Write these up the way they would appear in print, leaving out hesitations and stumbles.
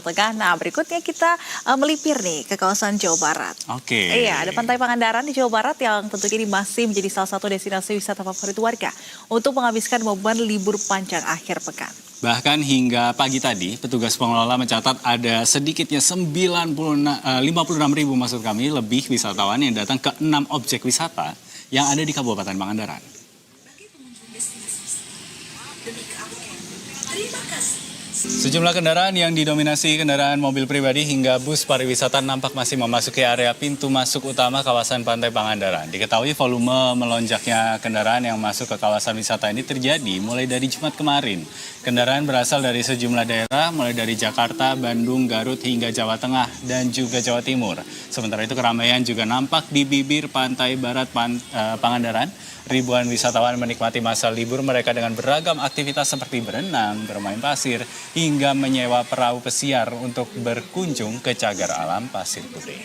Tengah. Nah, berikutnya kita melipir nih ke kawasan Jawa Barat. Oke. Iya, ada Pantai Pangandaran di Jawa Barat yang tentunya ini masih menjadi salah satu destinasi wisata favorit warga untuk menghabiskan momen libur panjang akhir pekan. Bahkan hingga pagi tadi, petugas pengelola mencatat ada sedikitnya 56 ribu maksud kami lebih wisatawan yang datang ke 6 objek wisata yang ada di Kabupaten Pangandaran. Sejumlah kendaraan yang didominasi kendaraan mobil pribadi hingga bus pariwisata nampak masih memasuki area pintu masuk utama kawasan Pantai Pangandaran. Diketahui volume melonjaknya kendaraan yang masuk ke kawasan wisata ini terjadi mulai dari Jumat kemarin. Kendaraan berasal dari sejumlah daerah, mulai dari Jakarta, Bandung, Garut, hingga Jawa Tengah dan juga Jawa Timur. Sementara itu keramaian juga nampak di bibir pantai barat Pangandaran. Ribuan wisatawan menikmati masa libur mereka dengan beragam aktivitas seperti berenang, bermain pasir, hingga menyewa perahu pesiar untuk berkunjung ke cagar alam Pasir Putih.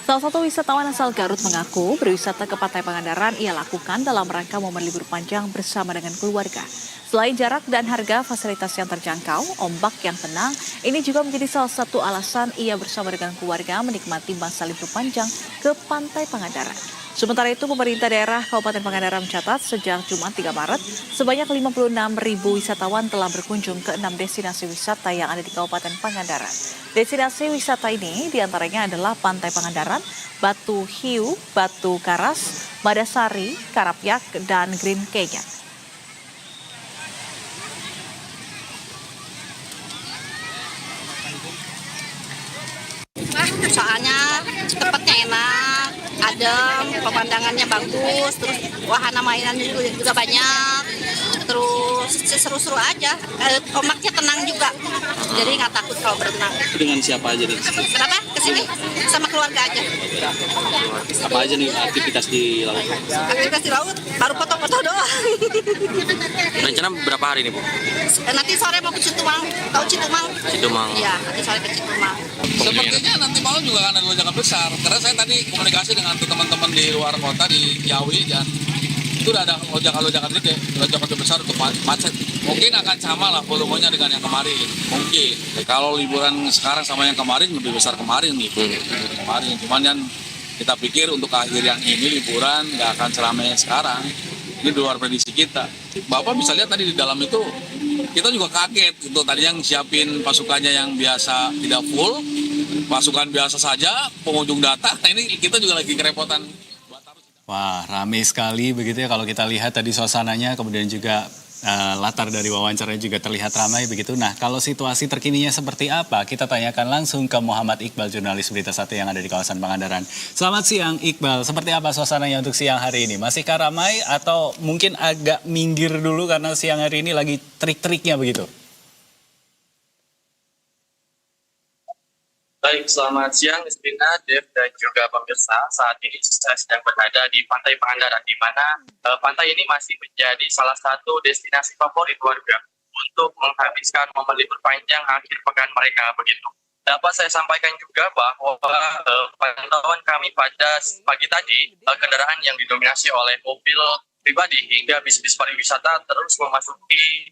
Salah satu wisatawan asal Garut mengaku berwisata ke Pantai Pangandaran ia lakukan dalam rangka momen libur panjang bersama dengan keluarga. Selain jarak dan harga fasilitas yang terjangkau, ombak yang tenang, ini juga menjadi salah satu alasan ia bersama dengan keluarga menikmati masa libur panjang ke Pantai Pangandaran. Sementara itu, pemerintah daerah Kabupaten Pangandaran mencatat sejak Jumat 3 Maret, sebanyak 56 ribu wisatawan telah berkunjung ke 6 destinasi wisata yang ada di Kabupaten Pangandaran. Destinasi wisata ini diantaranya adalah Pantai Pangandaran, Batu Hiu, Batu Karas, Madasari, Karapyak, dan Green Canyon. Soalnya tempatnya enak, adem, pemandangannya bagus, terus wahana mainan juga banyak, terus seru-seru aja, ombaknya tenang juga, jadi nggak takut kalau berenang. Dengan siapa aja nih? Kenapa kesini? Sama keluarga aja. Apa aja nih aktivitas di laut? Aktivitas di laut, baru foto-foto doang. Rencana berapa hari nih, Bu? Nanti sore mau ke Citumang, tahu Citumang? Citumang. Iya, nanti sore ke Citumang. Sepertinya nanti malam juga akan ada lonjakan besar, karena saya tadi komunikasi dengan teman-teman di luar kota di Ciawi dan itu udah ada lonjakan-lonjakan besar untuk macet. Mungkin akan sama lah volumenya dengan yang kemarin, mungkin. Kalau liburan sekarang sama yang kemarin lebih besar kemarin nih, kemarin. Cuman yang kita pikir untuk akhir yang ini liburan nggak akan seramai sekarang. Ini di luar prediksi kita. Bapak bisa lihat tadi di dalam itu kita juga kaget untuk tadi yang siapin pasukannya yang biasa tidak full, pasukan biasa saja, pengunjung datang. Nah ini kita juga lagi kerepotan. Wah, ramai sekali begitu ya kalau kita lihat tadi suasananya, kemudian juga latar dari wawancaranya juga terlihat ramai begitu. Nah, kalau situasi terkininya seperti apa? Kita tanyakan langsung ke Muhammad Iqbal, jurnalis Berita Satu yang ada di kawasan Pangandaran. Selamat siang Iqbal, seperti apa suasananya untuk siang hari ini? Masihkah ramai atau mungkin agak minggir dulu karena siang hari ini lagi trik-triknya begitu? Baik, selamat siang Istina, Dev, dan juga pemirsa. Saat ini saya sedang berada di Pantai Pangandaran, di mana pantai ini masih menjadi salah satu destinasi favorit warga untuk menghabiskan momen libur panjang akhir pekan mereka begitu. Dapat saya sampaikan juga bahwa pantauan kami pada pagi tadi, kendaraan yang didominasi oleh mobil pribadi hingga bis-bis pariwisata terus memasuki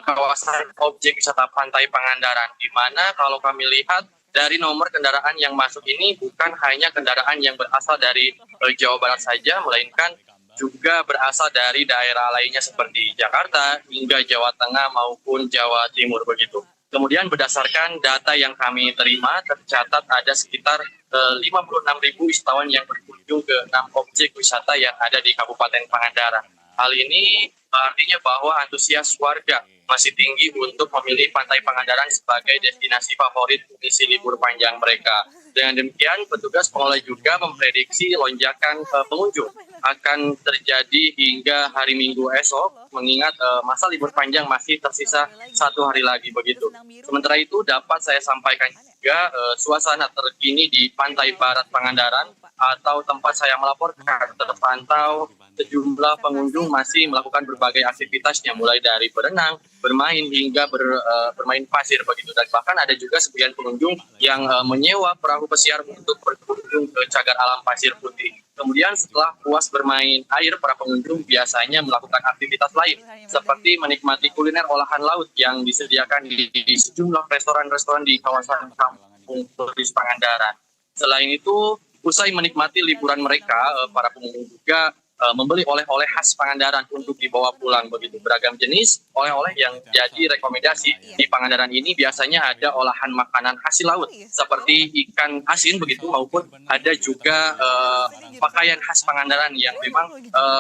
kawasan objek wisata Pantai Pangandaran, di mana kalau kami lihat dari nomor kendaraan yang masuk ini bukan hanya kendaraan yang berasal dari Jawa Barat saja, melainkan juga berasal dari daerah lainnya seperti Jakarta hingga Jawa Tengah maupun Jawa Timur begitu. Kemudian berdasarkan data yang kami terima, tercatat ada sekitar 56 ribu wisatawan yang berkunjung ke 6 objek wisata yang ada di Kabupaten Pangandaran. Hal ini artinya bahwa antusias warga masih tinggi untuk memilih Pantai Pangandaran sebagai destinasi favorit mengisi libur panjang mereka. Dengan demikian, petugas pengelola juga memprediksi lonjakan pengunjung akan terjadi hingga hari Minggu esok, mengingat masa libur panjang masih tersisa 1 hari lagi begitu. Sementara itu dapat saya sampaikan juga suasana terkini di Pantai Barat Pangandaran atau tempat saya melaporkan. Terpantau sejumlah pengunjung masih melakukan berbagai aktivitasnya, mulai dari berenang, bermain hingga bermain pasir begitu. Dan bahkan ada juga sebagian pengunjung yang menyewa perahu pesiar untuk berkunjung ke cagar alam pasir putih. Kemudian setelah puas bermain air, para pengunjung biasanya melakukan aktivitas lain seperti menikmati kuliner olahan laut yang disediakan di sejumlah restoran-restoran di kawasan Kampung Turis Pangandaran. Selain itu, usai menikmati liburan mereka, para pengunjung juga membeli oleh-oleh khas Pangandaran untuk dibawa pulang begitu. Beragam jenis oleh-oleh yang jadi rekomendasi di Pangandaran ini biasanya ada olahan makanan hasil laut seperti ikan asin begitu, maupun ada juga pakaian khas Pangandaran yang memang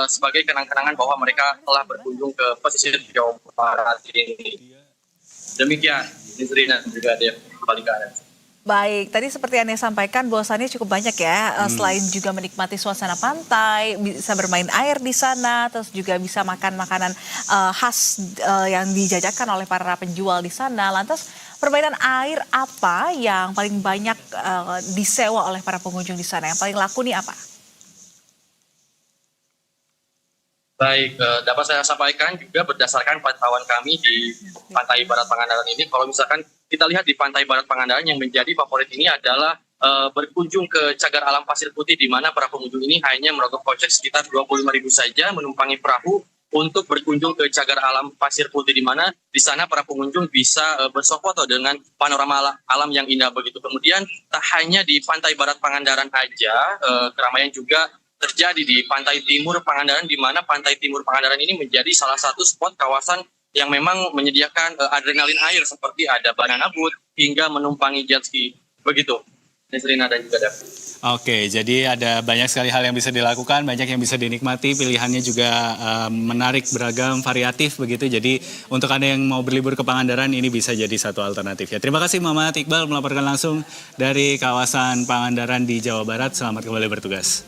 sebagai kenang-kenangan bahwa mereka telah berkunjung ke pesisir Jawa Barat ini. Demikian, Nisri dan juga Dev, kembali ke Anda. Baik, tadi seperti yang Anda sampaikan bahwasannya cukup banyak ya, selain juga menikmati suasana pantai, bisa bermain air di sana, terus juga bisa makan makanan khas yang dijajakan oleh para penjual di sana. Lantas permainan air apa yang paling banyak disewa oleh para pengunjung di sana? Yang paling laku nih apa? Baik, dapat saya sampaikan juga berdasarkan pantauan kami di Pantai Barat Pangandaran ini, kalau misalkan kita lihat di Pantai Barat Pangandaran yang menjadi favorit ini adalah berkunjung ke cagar alam pasir putih, di mana para pengunjung ini hanya merogoh kocek sekitar 25.000 saja menumpangi perahu untuk berkunjung ke cagar alam pasir putih, di mana di sana para pengunjung bisa bersuah foto dengan panorama alam yang indah begitu. Kemudian tak hanya di Pantai Barat Pangandaran aja, keramaian juga terjadi di Pantai Timur Pangandaran, di mana Pantai Timur Pangandaran ini menjadi salah satu spot kawasan yang memang menyediakan adrenalin air seperti ada banana boat hingga menumpangi jet ski. Begitu, Nesrina dan juga Dav. Oke, jadi ada banyak sekali hal yang bisa dilakukan, banyak yang bisa dinikmati, pilihannya juga menarik, beragam, variatif begitu. Jadi untuk Anda yang mau berlibur ke Pangandaran ini bisa jadi satu alternatif ya. Terima kasih Muhammad Iqbal melaporkan langsung dari kawasan Pangandaran di Jawa Barat. Selamat kembali bertugas.